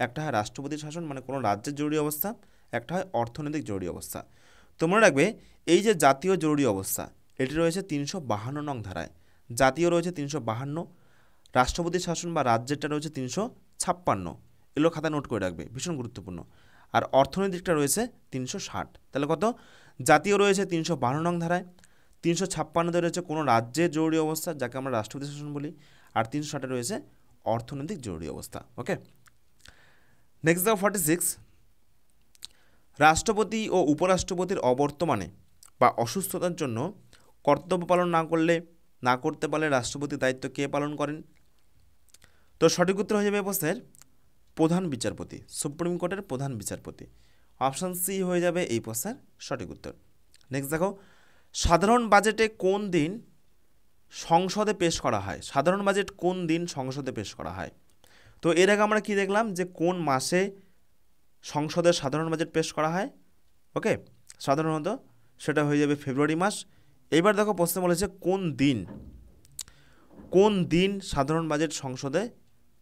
একটা হয় রাষ্ট্রপতির শাসন মানে কোনো রাজ্যের জরুরি অবস্থা, একটা হয় অর্থনৈতিক জরুরি অবস্থা। তোমরা রাখবে এই যে জাতীয় জরুরি অবস্থা, এটি রয়েছে 352 নং ধারায়। জাতীয় রয়েছে 352, রাষ্ট্রপতির শাসন বা রাজ্যেরটা রয়েছে 356। এগুলো খাতা নোট করে রাখবে, ভীষণ গুরুত্বপূর্ণ। আর অর্থনৈতিকটা রয়েছে 360। তাহলে কত? জাতীয় রয়েছে 352 নং ধারায়, 356তে রয়েছে কোনো রাজ্যের জরুরি অবস্থা যাকে আমরা রাষ্ট্রপতি শাসন বলি, আর 360 রয়েছে অর্থনৈতিক জরুরি অবস্থা। ওকে, নেক্সট দেখো 46, রাষ্ট্রপতি ও উপরাষ্ট্রপতির অবর্তমানে বা অসুস্থতার জন্য কর্তব্য পালন না করতে পারলে রাষ্ট্রপতির দায়িত্ব কে পালন করেন? তো সঠিক উত্তর হয়ে যাবে প্রশ্নের প্রধান বিচারপতি, সুপ্রিম কোর্টের প্রধান বিচারপতি। অপশান সি হয়ে যাবে এই প্রশ্নের সঠিক উত্তর। নেক্সট দেখো, সাধারণ বাজেটে কোন দিন সংসদে পেশ করা হয়? সাধারণ বাজেট কোন দিন সংসদে পেশ করা হয়? তো এর আগে আমরা কি দেখলাম যে কোন মাসে সংসদের সাধারণ বাজেট পেশ করা হয়। ওকে, সাধারণত সেটা হয়ে যাবে ফেব্রুয়ারি মাস। এইবার দেখো প্রশ্ন বলেছে কোন দিন সাধারণ বাজেট সংসদে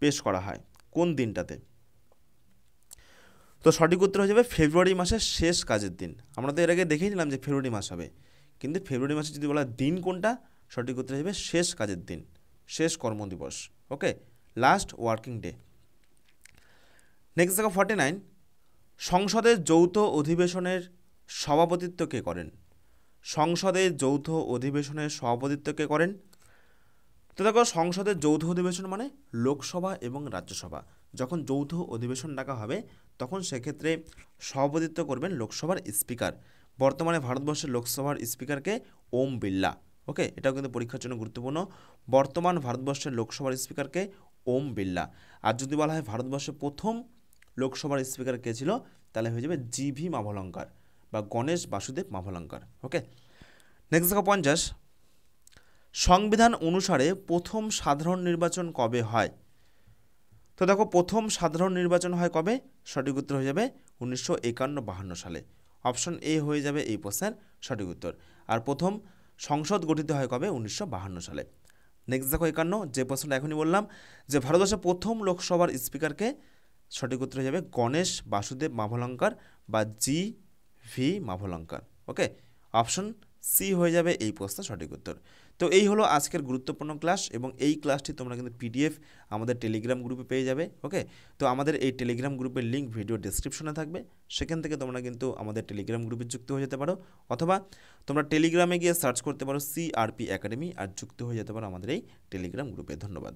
পেশ করা হয়, কোন দিনটাতে? তো সঠিক উত্তর হয়ে যাবে ফেব্রুয়ারি মাসের শেষ কাজের দিন। আমরা তো এর আগে দেখেই নিলাম যে ফেব্রুয়ারি মাস হবে, কিন্তু ফেব্রুয়ারি মাসে যদি বলা দিন কোনটা, সঠিক উত্তর হয়ে যাবে শেষ কাজের দিন, শেষ কর্মদিবস। ওকে, লাস্ট ওয়ার্কিং ডে। নেক্সট দেখো 49, সংসদের যৌথ অধিবেশনের সভাপতিত্ব কে করেন? সংসদের যৌথ অধিবেশনের সভাপতিত্ব কে করেন? তো দেখো সংসদের যৌথ অধিবেশন মানে লোকসভা এবং রাজ্যসভা, যখন যৌথ অধিবেশন ডাকা হবে তখন সেক্ষেত্রে সভাপতিত্ব করবেন লোকসভার স্পিকার। বর্তমানে ভারতবর্ষের লোকসভার স্পিকারকে ওম বিড়লা। ওকে, এটাও কিন্তু পরীক্ষার জন্য গুরুত্বপূর্ণ। বর্তমান ভারতবর্ষের লোকসভার স্পিকারকে ওম বিড়লা। আর যদি বলা হয় ভারতবর্ষের প্রথম লোকসভার স্পিকার কে ছিল, তাহলে হয়ে যাবে জি.ভি. মাভলঙ্কার বা গণেশ বাসুদেব মাভলঙ্কার। ওকে, নেক্সট দেখো 50, সংবিধান অনুসারে প্রথম সাধারণ নির্বাচন কবে হয়? তো দেখো প্রথম সাধারণ নির্বাচন হয় কবে? সঠিক উত্তর হয়ে যাবে 1951-52 সালে। অপশন এ হয়ে যাবে এই প্রশ্নের সঠিক উত্তর। আর প্রথম সংসদ গঠিত হয় কবে? 1952 সালে। নেক্সট দেখো 51, যে প্রশ্নটা এখনই বললাম যে ভারতবর্ষের প্রথম লোকসভার স্পিকারকে? সঠিক উত্তর হয়ে যাবে গণেশ বাসুদেব মাভলঙ্কার বা জি ভি মাভলঙ্কার। ওকে, অপশন সি হয়ে যাবে এই প্রশ্নের সঠিক উত্তর। তো এই হলো আজকের গুরুত্বপূর্ণ ক্লাস, এবং এই ক্লাসটি তোমরা কিন্তু পিডিএফ আমাদের টেলিগ্রাম গ্রুপে পেয়ে যাবে। ওকে, তো আমাদের এই টেলিগ্রাম গ্রুপের লিঙ্ক ভিডিও ডেসক্রিপশনে থাকবে, সেখান থেকে তোমরা কিন্তু আমাদের টেলিগ্রাম গ্রুপে যুক্ত হয়ে যেতে পারো, অথবা তোমরা টেলিগ্রামে গিয়ে সার্চ করতে পারো সিআরপি একাডেমি আর যুক্ত হয়ে যেতে পারো আমাদের এই টেলিগ্রাম গ্রুপে। ধন্যবাদ।